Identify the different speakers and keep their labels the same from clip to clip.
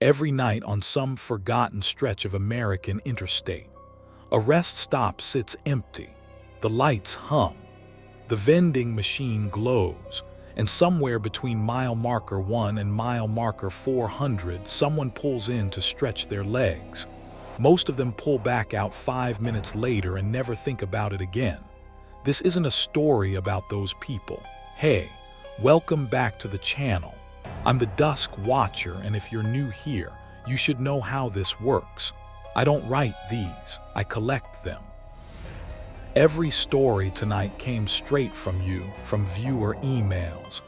Speaker 1: Every night on some forgotten stretch of American interstate, a rest stop sits empty. The lights hum, the vending machine glows, and somewhere between mile marker 1 and mile marker 400, someone pulls in to stretch their legs. Most of them pull back out 5 minutes later and never think about it again. This isn't a story about those people. Hey, welcome back to the channel. I'm the Dusk Watcher, and if you're new here, you should know how this works. I don't write these, I collect them. Every story tonight came straight from you, from viewer emails,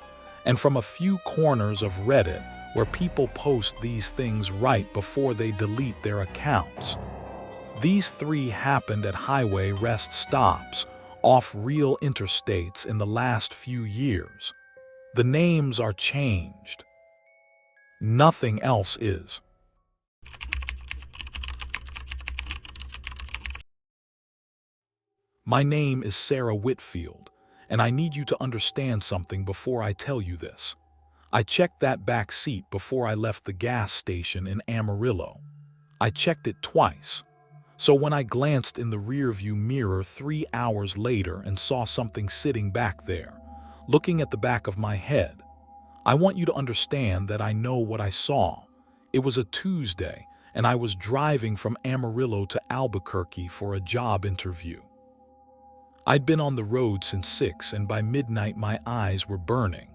Speaker 1: and from a few corners of Reddit where people post these things right before they delete their accounts. These 3 happened at highway rest stops off real interstates in the last few years. The names are changed. Nothing else is. My name is Sarah Whitfield, and I need you to understand something before I tell you this. I checked that back seat before I left the gas station in Amarillo. I checked it twice. So when I glanced in the rearview mirror 3 hours later and saw something sitting back there, looking at the back of my head, I want you to understand that I know what I saw. It was a Tuesday, and I was driving from Amarillo to Albuquerque for a job interview. I'd been on the road since 6, and by midnight my eyes were burning.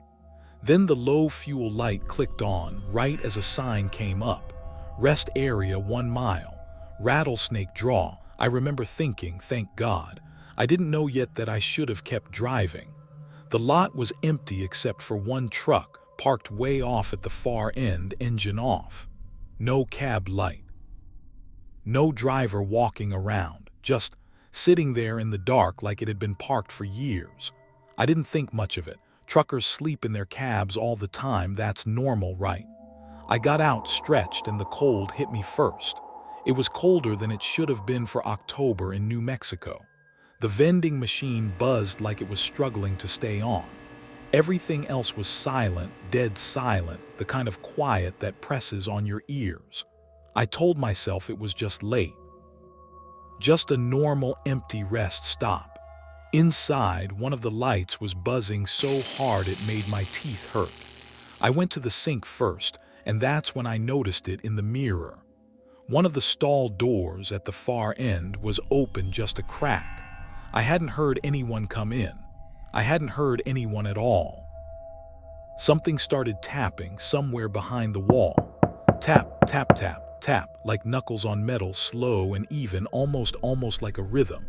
Speaker 1: Then the low fuel light clicked on right as a sign came up. Rest area 1 mile. Rattlesnake draw. I remember thinking, thank God. I didn't know yet that I should have kept driving. The lot was empty except for 1 truck, parked way off at the far end, engine off. No cab light. No driver walking around, just sitting there in the dark like it had been parked for years. I didn't think much of it. Truckers sleep in their cabs all the time, that's normal, right? I got out, stretched, and the cold hit me first. It was colder than it should have been for October in New Mexico. The vending machine buzzed like it was struggling to stay on. Everything else was silent, dead silent, the kind of quiet that presses on your ears. I told myself it was just late. Just a normal empty rest stop. Inside, one of the lights was buzzing so hard it made my teeth hurt. I went to the sink first, and that's when I noticed it in the mirror. One of the stall doors at the far end was open just a crack. I hadn't heard anyone come in. I hadn't heard anyone at all. Something started tapping somewhere behind the wall. Tap, tap, tap, tap, like knuckles on metal, slow and even, almost like a rhythm.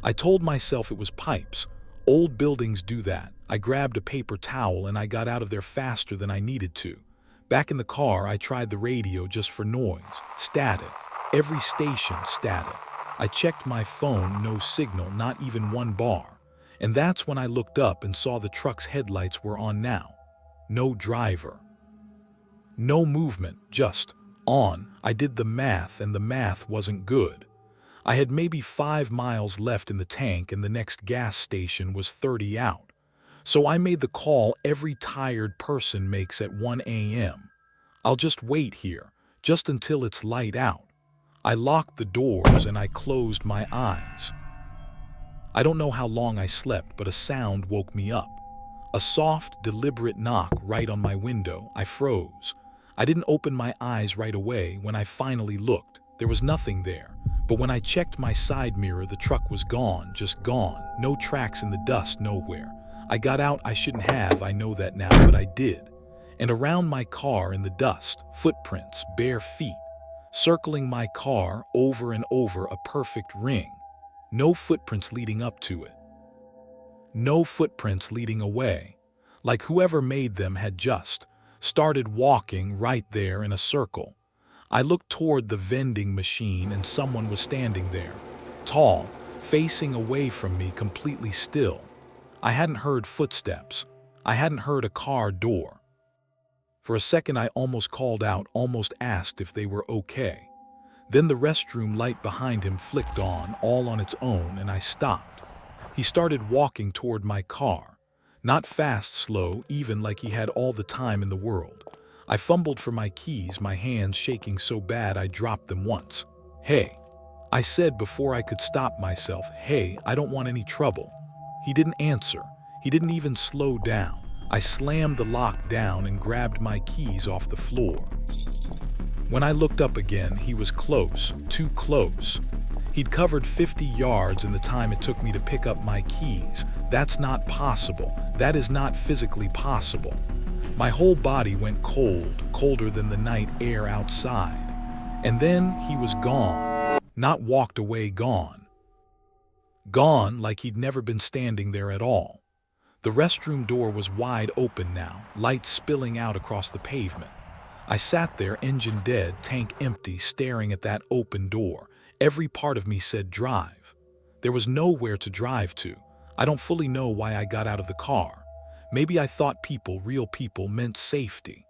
Speaker 1: I told myself it was pipes. Old buildings do that. I grabbed a paper towel and I got out of there faster than I needed to. Back in the car, I tried the radio just for noise. Static. Every station static. I checked my phone, no signal, not even 1 bar. And that's when I looked up and saw the truck's headlights were on now. No driver. No movement, just on. I did the math, and the math wasn't good. I had maybe 5 miles left in the tank, and the next gas station was 30 out. So I made the call every tired person makes at 1 a.m. I'll just wait here, just until it's light out. I locked the doors and I closed my eyes. I don't know how long I slept, but a sound woke me up. A soft, deliberate knock right on my window. I froze. I didn't open my eyes right away. When I finally looked, there was nothing there. But when I checked my side mirror, the truck was gone, just gone. No tracks in the dust, nowhere. I got out. I shouldn't have, I know that now, but I did. And around my car in the dust, footprints, bare feet, circling my car over and over, a perfect ring. No footprints leading up to it. No footprints leading away. Like whoever made them had just started walking right there in a circle. I looked toward the vending machine and someone was standing there, tall, facing away from me, completely still. I hadn't heard footsteps. I hadn't heard a car door. For a second I almost called out, almost asked if they were okay. Then the restroom light behind him flicked on, all on its own, and I stopped. He started walking toward my car. Not fast, slow, even like he had all the time in the world. I fumbled for my keys, my hands shaking so bad I dropped them once. "Hey," I said before I could stop myself. "Hey, I don't want any trouble." He didn't answer. He didn't even slow down. I slammed the lock down and grabbed my keys off the floor. When I looked up again, he was close, too close. He'd covered 50 yards in the time it took me to pick up my keys. That's not possible. That is not physically possible. My whole body went cold, colder than the night air outside. And then he was gone. Not walked away, gone. Gone like he'd never been standing there at all. The restroom door was wide open now, light spilling out across the pavement. I sat there, engine dead, tank empty, staring at that open door. Every part of me said drive. There was nowhere to drive to. I don't fully know why I got out of the car. Maybe I thought people, real people, meant safety.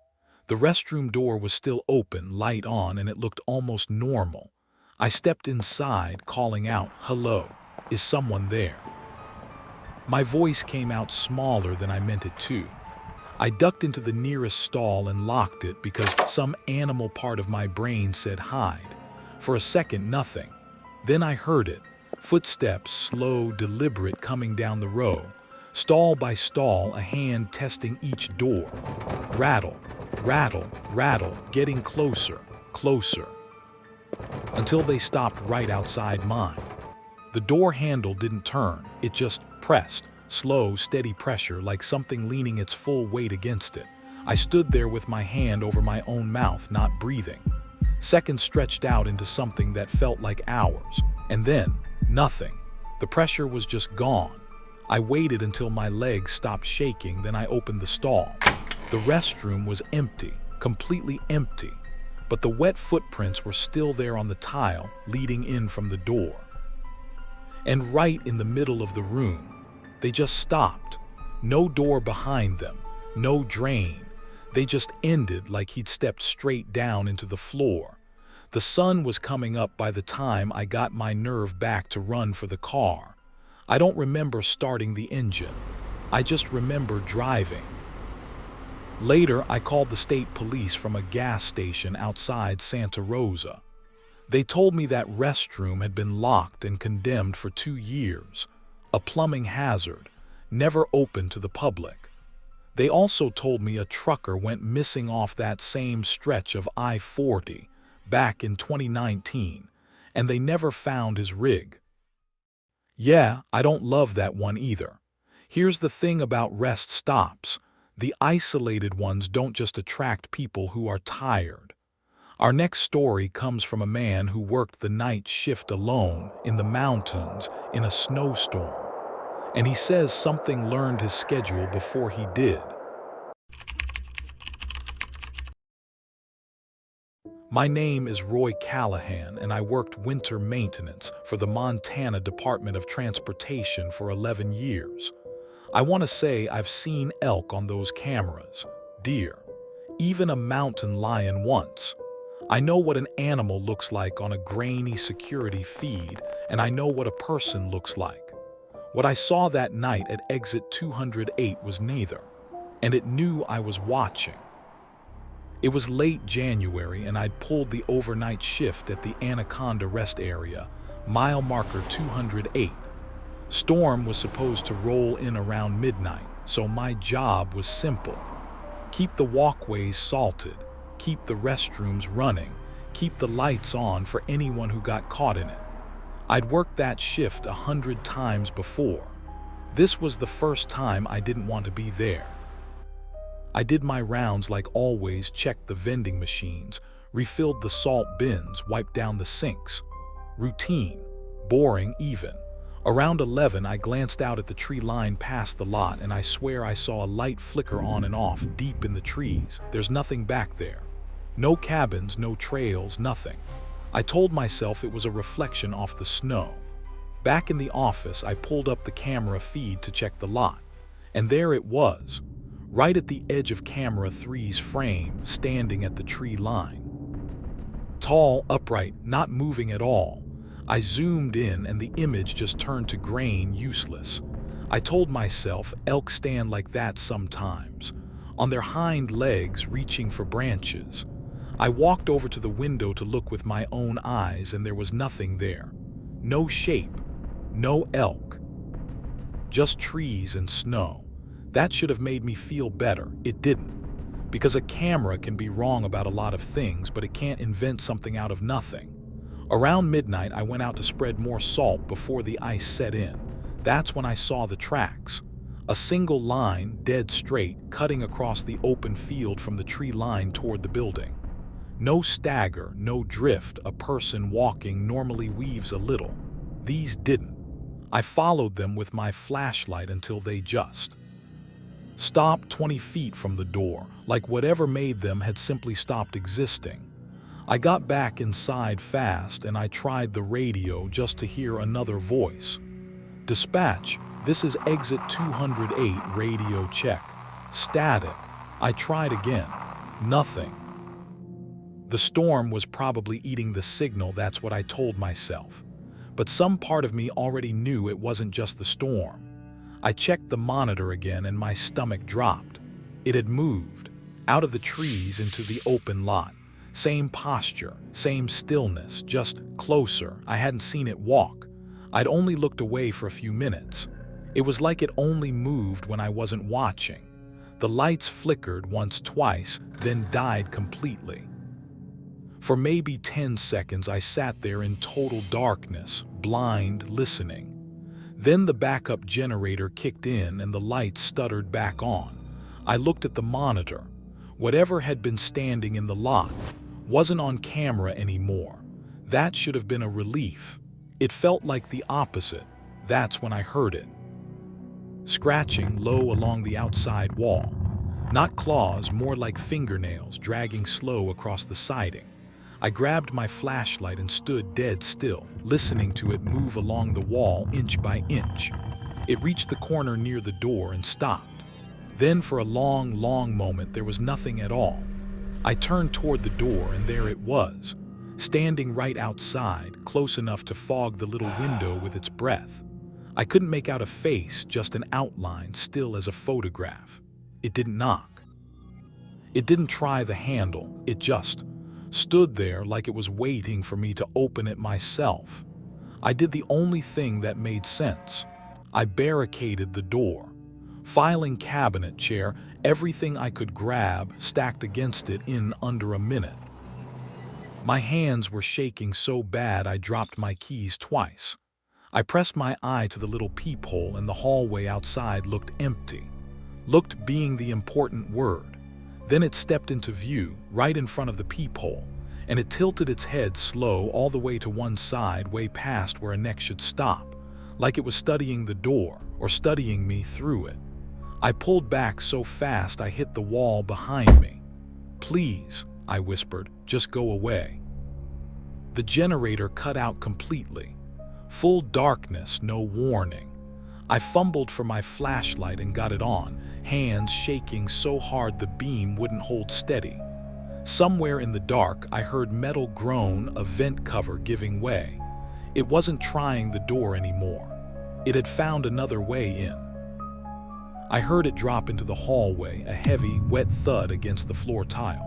Speaker 1: The restroom door was still open, light on, and it looked almost normal. I stepped inside, calling out, "Hello, is someone there?" My voice came out smaller than I meant it to. I ducked into the nearest stall and locked it because some animal part of my brain said hide. For a second, nothing. Then I heard it. Footsteps, slow, deliberate, coming down the row. Stall by stall, a hand testing each door. Rattle, rattle, rattle, getting closer, closer. Until they stopped right outside mine. The door handle didn't turn, it just pressed. Slow, steady pressure, like something leaning its full weight against it. I stood there with my hand over my own mouth, not breathing. Seconds stretched out into something that felt like hours. And then, nothing. The pressure was just gone. I waited until my legs stopped shaking, then I opened the stall. The restroom was empty, completely empty. But the wet footprints were still there on the tile, leading in from the door. And right in the middle of the room, they just stopped. No door behind them, no drain. They just ended like he'd stepped straight down into the floor. The sun was coming up by the time I got my nerve back to run for the car. I don't remember starting the engine. I just remember driving. Later, I called the state police from a gas station outside Santa Rosa. They told me that restroom had been locked and condemned for 2 years. A plumbing hazard, never open to the public. They also told me a trucker went missing off that same stretch of I-40 back in 2019, and they never found his rig. Yeah, I don't love that one either. Here's the thing about rest stops. The isolated ones don't just attract people who are tired. Our next story comes from a man who worked the night shift alone in the mountains in a snowstorm. And he says something learned his schedule before he did. My name is Roy Callahan, and I worked winter maintenance for the Montana Department of Transportation for 11 years. I want to say I've seen elk on those cameras, deer, even a mountain lion once. I know what an animal looks like on a grainy security feed, and I know what a person looks like. What I saw that night at exit 208 was neither, and it knew I was watching. It was late January, and I'd pulled the overnight shift at the Anaconda Rest Area, mile marker 208. Storm was supposed to roll in around midnight, so my job was simple. Keep the walkways salted, keep the restrooms running, keep the lights on for anyone who got caught in it. I'd worked that shift 100 times before. This was the first time I didn't want to be there. I did my rounds like always, checked the vending machines, refilled the salt bins, wiped down the sinks. Routine, boring even. Around 11, I glanced out at the tree line past the lot, and I swear I saw a light flicker on and off deep in the trees. There's nothing back there. No cabins, no trails, nothing. I told myself it was a reflection off the snow. Back in the office, I pulled up the camera feed to check the lot. And there it was, right at the edge of camera 3's frame, standing at the tree line. Tall, upright, not moving at all. I zoomed in and the image just turned to grain, useless. I told myself elk stand like that sometimes. on their hind legs reaching for branches. I walked over to the window to look with my own eyes, and there was nothing there. No shape, no elk. Just trees and snow. That should have made me feel better. It didn't. Because a camera can be wrong about a lot of things, but it can't invent something out of nothing. Around midnight, I went out to spread more salt before the ice set in. That's when I saw the tracks. A single line, dead straight, cutting across the open field from the tree line toward the building. No stagger, no drift. A person walking normally weaves a little. These didn't. I followed them with my flashlight until they just stopped 20 feet from the door, like whatever made them had simply stopped existing. I got back inside fast, and I tried the radio just to hear another voice. "Dispatch, this is exit 208, radio check. Static." I tried again. Nothing. The storm was probably eating the signal, that's what I told myself. But some part of me already knew it wasn't just the storm. I checked the monitor again, and my stomach dropped. It had moved, out of the trees into the open lot. Same posture, same stillness, just closer. I hadn't seen it walk. I'd only looked away for a few minutes. It was like it only moved when I wasn't watching. The lights flickered once, twice, then died completely. For maybe 10 seconds, I sat there in total darkness, blind, listening. Then the backup generator kicked in and the lights stuttered back on. I looked at the monitor. Whatever had been standing in the lot wasn't on camera anymore. That should have been a relief. It felt like the opposite. That's when I heard it. Scratching low along the outside wall. Not claws, more like fingernails dragging slow across the siding. I grabbed my flashlight and stood dead still, listening to it move along the wall inch by inch. It reached the corner near the door and stopped. Then for a long, long moment, there was nothing at all. I turned toward the door, and there it was, standing right outside, close enough to fog the little window with its breath. I couldn't make out a face, just an outline, still as a photograph. It didn't knock. It didn't try the handle. It just stood there like it was waiting for me to open it myself. I did the only thing that made sense. I barricaded the door. Filing cabinet, chair, everything I could grab stacked against it in under a minute. My hands were shaking so bad I dropped my keys twice. I pressed my eye to the little peephole, and the hallway outside looked empty. Looked being the important word. Then it stepped into view, right in front of the peephole, and it tilted its head slow all the way to one side, way past where a neck should stop, like it was studying the door, or studying me through it. I pulled back so fast I hit the wall behind me. "Please," I whispered, "just go away." The generator cut out completely. Full darkness, no warning. I fumbled for my flashlight and got it on, hands shaking so hard the beam wouldn't hold steady. Somewhere in the dark, I heard metal groan, a vent cover giving way. It wasn't trying the door anymore. It had found another way in. I heard it drop into the hallway, a heavy, wet thud against the floor tile.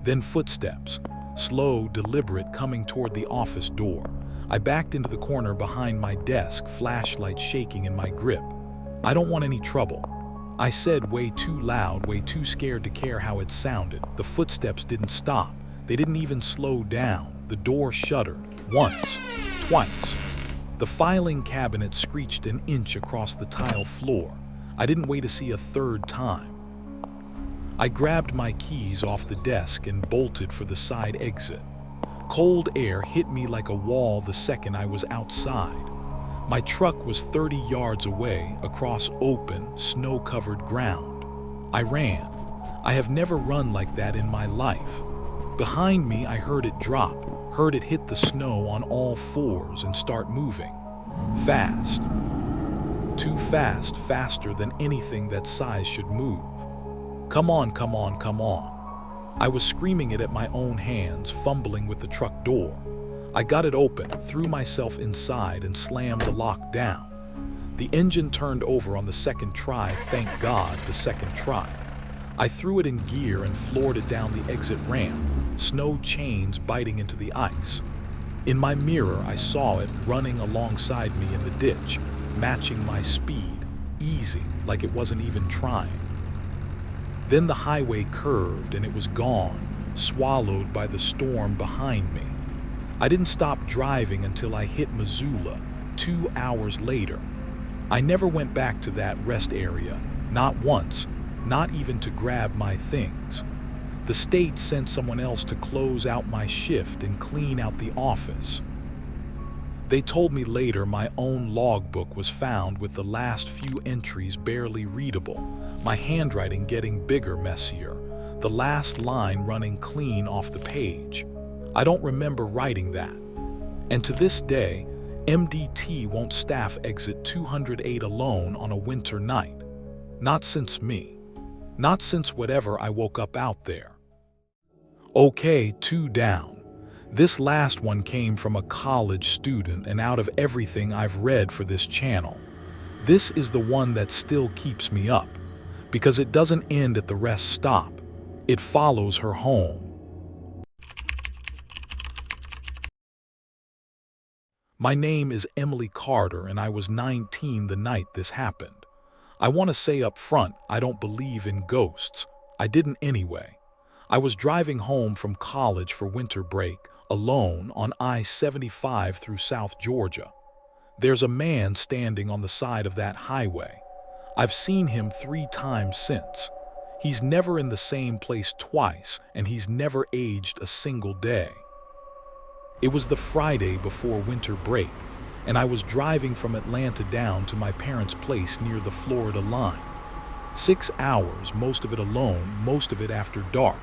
Speaker 1: Then footsteps, slow, deliberate, coming toward the office door. I backed into the corner behind my desk, flashlight shaking in my grip. "I don't want any trouble," I said, way too loud, way too scared to care how it sounded. The footsteps didn't stop. They didn't even slow down. The door shuddered. Once. Twice. The filing cabinet screeched an inch across the tile floor. I didn't wait to see a third time. I grabbed my keys off the desk and bolted for the side exit. Cold air hit me like a wall the second I was outside. My truck was 30 yards away, across open, snow-covered ground. I ran. I have never run like that in my life. Behind me, I heard it drop, heard it hit the snow on all fours and start moving. Fast. Too fast, faster than anything that size should move. "Come on, come on, come on." I was screaming it at my own hands, fumbling with the truck door. I got it open, threw myself inside, and slammed the lock down. The engine turned over on the second try, thank God, the second try. I threw it in gear and floored it down the exit ramp, snow chains biting into the ice. In my mirror, I saw it running alongside me in the ditch, matching my speed, easy, like it wasn't even trying. Then the highway curved and it was gone, swallowed by the storm behind me. I didn't stop driving until I hit Missoula, 2 hours later. I never went back to that rest area, not once, not even to grab my things. The state sent someone else to close out my shift and clean out the office. They told me later my own logbook was found with the last few entries barely readable, my handwriting getting bigger, messier, the last line running clean off the page. I don't remember writing that. And to this day, MDT won't staff exit 208 alone on a winter night. Not since me. Not since whatever I woke up out there. Okay, 2 down. This last one came from a college student, and out of everything I've read for this channel, this is the one that still keeps me up, because it doesn't end at the rest stop. It follows her home. My name is Emily Carter, and I was 19 the night this happened. I want to say up front, I don't believe in ghosts. I didn't anyway. I was driving home from college for winter break, alone on I-75 through South Georgia. There's a man standing on the side of that highway. I've seen him 3 times since. He's never in the same place twice, and he's never aged a single day. It was the Friday before winter break, and I was driving from Atlanta down to my parents' place near the Florida line. 6 hours, most of it alone, most of it after dark.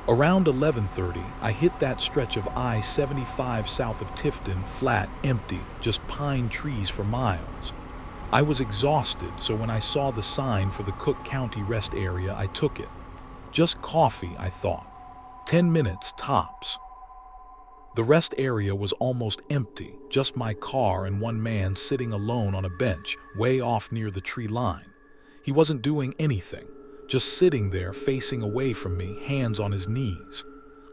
Speaker 1: Around 11:30, I hit that stretch of I-75 south of Tifton, flat, empty, just pine trees for miles. I was exhausted, so when I saw the sign for the Cook County rest area, I took it. Just coffee, I thought. 10 minutes, tops. The rest area was almost empty, just my car and one man sitting alone on a bench, way off near the tree line. He wasn't doing anything. Just sitting there facing away from me, hands on his knees.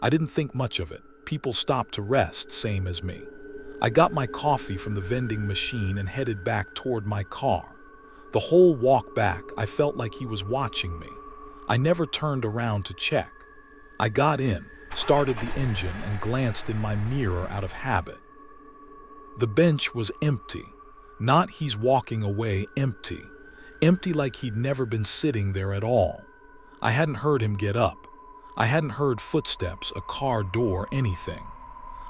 Speaker 1: I didn't think much of it. People stopped to rest, same as me. I got my coffee from the vending machine and headed back toward my car. The whole walk back, I felt like he was watching me. I never turned around to check. I got in, started the engine, and glanced in my mirror out of habit. The bench was empty. Not he's walking away, empty. Empty like he'd never been sitting there at all. I hadn't heard him get up. I hadn't heard footsteps, a car door, anything.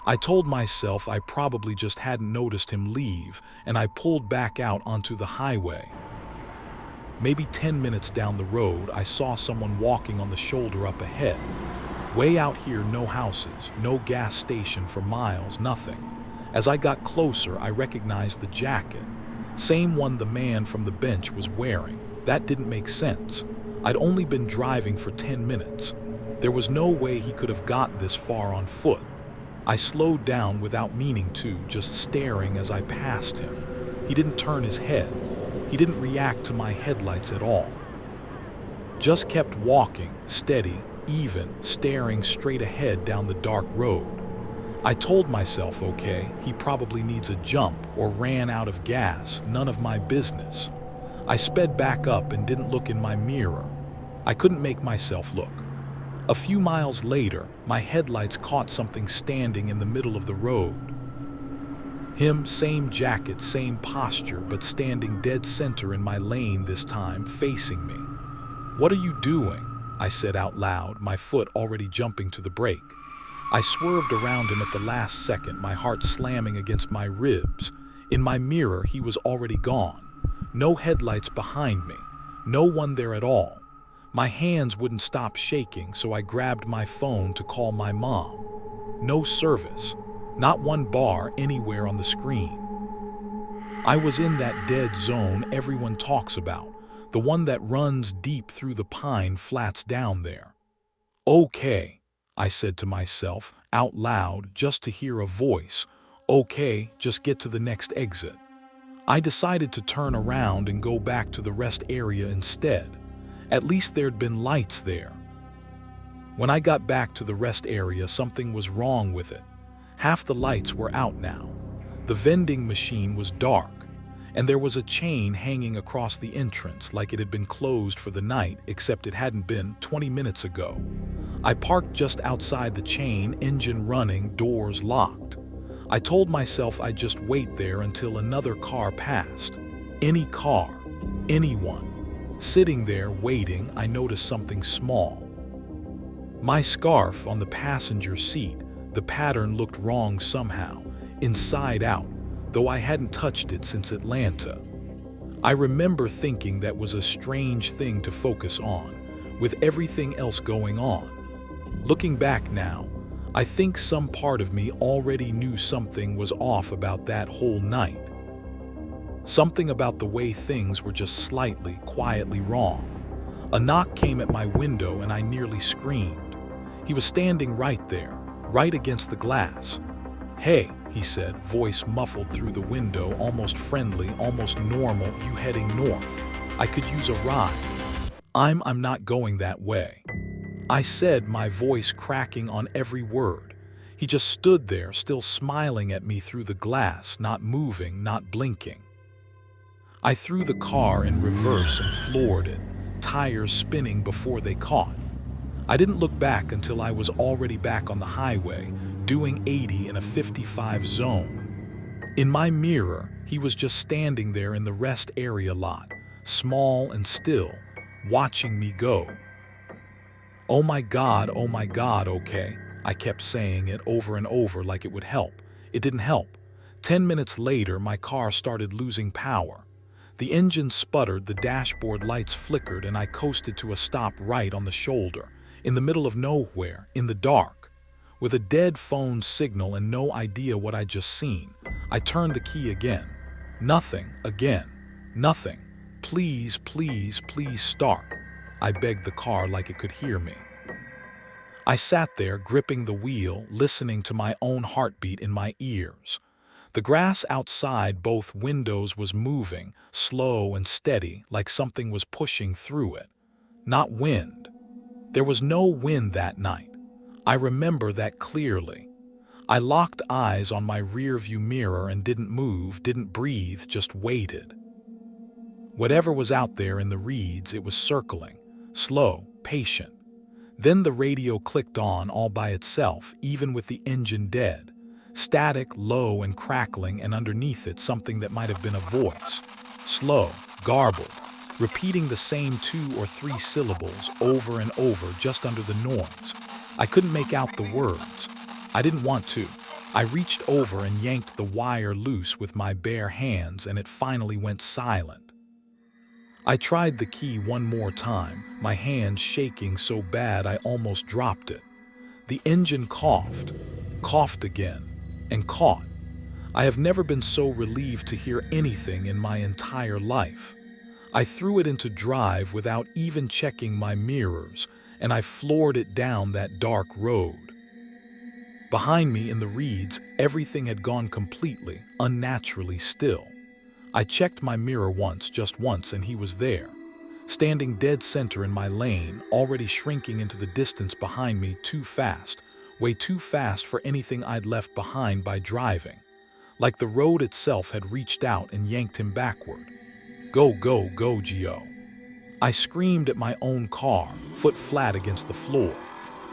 Speaker 1: I told myself I probably just hadn't noticed him leave, and I pulled back out onto the highway. Maybe 10 minutes down the road, I saw someone walking on the shoulder up ahead. Way out here, no houses, no gas station for miles, nothing. As I got closer, I recognized the jacket. Same one the man from the bench was wearing. That didn't make sense. I'd only been driving for 10 minutes. There was no way he could have gotten this far on foot. I slowed down without meaning to, just staring as I passed him. He didn't turn his head. He didn't react to my headlights at all. Just kept walking, steady, even, staring straight ahead down the dark road. I told myself, okay, he probably needs a jump or ran out of gas, none of my business. I sped back up and didn't look in my mirror. I couldn't make myself look. A few miles later, my headlights caught something standing in the middle of the road. Him, same jacket, same posture, but standing dead center in my lane this time, facing me. "What are you doing?" I said out loud, my foot already jumping to the brake. I swerved around him at the last second, my heart slamming against my ribs. In my mirror, he was already gone. No headlights behind me. No one there at all. My hands wouldn't stop shaking, so I grabbed my phone to call my mom. No service. Not one bar anywhere on the screen. I was in that dead zone everyone talks about, the one that runs deep through the pine flats down there. "Okay," I said to myself, out loud, just to hear a voice. "Okay, just get to the next exit." I decided to turn around and go back to the rest area instead. At least there'd been lights there. When I got back to the rest area, something was wrong with it. Half the lights were out now. The vending machine was dark, and there was a chain hanging across the entrance like it had been closed for the night, except it hadn't been 20 minutes ago. I parked just outside the chain, engine running, doors locked. I told myself I'd just wait there until another car passed. Any car, anyone. Sitting there waiting, I noticed something small. My scarf on the passenger seat, the pattern looked wrong somehow, inside out, though I hadn't touched it since Atlanta. I remember thinking that was a strange thing to focus on, with everything else going on. Looking back now, I think some part of me already knew something was off about that whole night. Something about the way things were just slightly, quietly wrong. A knock came at my window and I nearly screamed. He was standing right there, right against the glass. "Hey," he said, voice muffled through the window, almost friendly, almost normal. "You heading north? I could use a ride." I'm not going that way," I said, my voice cracking on every word. He just stood there, still smiling at me through the glass, not moving, not blinking. I threw the car in reverse and floored it, tires spinning before they caught. I didn't look back until I was already back on the highway, doing 80 in a 55 zone. In my mirror, he was just standing there in the rest area lot, small and still, watching me go. Oh my God, okay," I kept saying it over and over like it would help. It didn't help. 10 minutes later, my car started losing power. The engine sputtered, the dashboard lights flickered, and I coasted to a stop right on the shoulder, in the middle of nowhere, in the dark. With a dead phone signal and no idea what I'd just seen, I turned the key again. Nothing, again. Nothing. "Please, please, please start." I begged the car like it could hear me. I sat there, gripping the wheel, listening to my own heartbeat in my ears. The grass outside both windows was moving, slow and steady, like something was pushing through it. Not wind. There was no wind that night. I remember that clearly. I locked eyes on my rearview mirror and didn't move, didn't breathe, just waited. Whatever was out there in the reeds, it was circling, slow, patient. Then the radio clicked on all by itself, even with the engine dead. Static, low and crackling, and underneath it something that might have been a voice. Slow, garbled, repeating the same 2 or 3 syllables over and over just under the noise. I couldn't make out the words. I didn't want to. I reached over and yanked the wire loose with my bare hands, and it finally went silent. I tried the key one more time, my hand shaking so bad I almost dropped it. The engine coughed again, and caught. I have never been so relieved to hear anything in my entire life. I threw it into drive without even checking my mirrors, and I floored it down that dark road. Behind me in the reeds, everything had gone completely, unnaturally still. I checked my mirror once, just once, and he was there, standing dead center in my lane, already shrinking into the distance behind me too fast, way too fast for anything I'd left behind by driving. Like the road itself had reached out and yanked him backward. Go, go, go, Gio. I screamed at my own car, foot flat against the floor.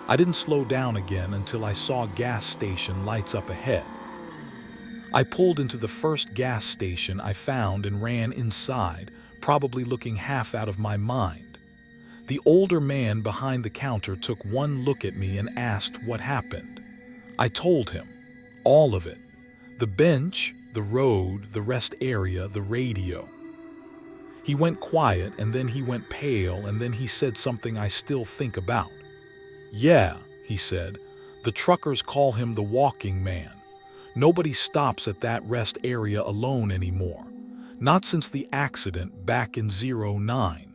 Speaker 1: I didn't slow down again until I saw gas station lights up ahead. I pulled into the first gas station I found and ran inside, probably looking half out of my mind. The older man behind the counter took one look at me and asked what happened. I told him. All of it. The bench, the road, the rest area, the radio. He went quiet, and then he went pale, and then he said something I still think about. "Yeah," he said, "the truckers call him the walking man. Nobody stops at that rest area alone anymore. Not since the accident back in '09.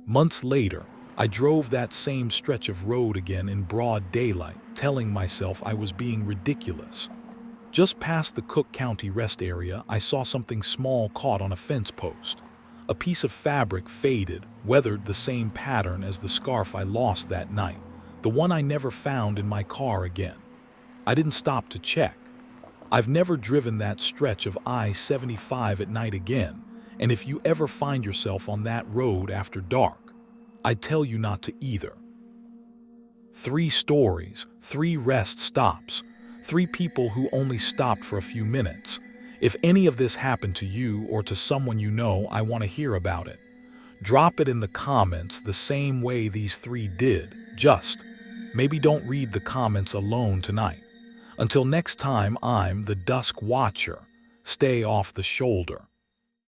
Speaker 1: Months later, I drove that same stretch of road again in broad daylight, telling myself I was being ridiculous. Just past the Cook County rest area, I saw something small caught on a fence post. A piece of fabric faded, weathered the same pattern as the scarf I lost that night, the one I never found in my car again. I didn't stop to check. I've never driven that stretch of I-75 at night again, and if you ever find yourself on that road after dark, I'd tell you not to either. 3 stories, 3 rest stops, 3 people who only stopped for a few minutes. If any of this happened to you or to someone you know, I want to hear about it. Drop it in the comments the same way these 3 did. Just maybe don't read the comments alone tonight. Until next time, I'm the Dusk Watcher. Stay off the shoulder.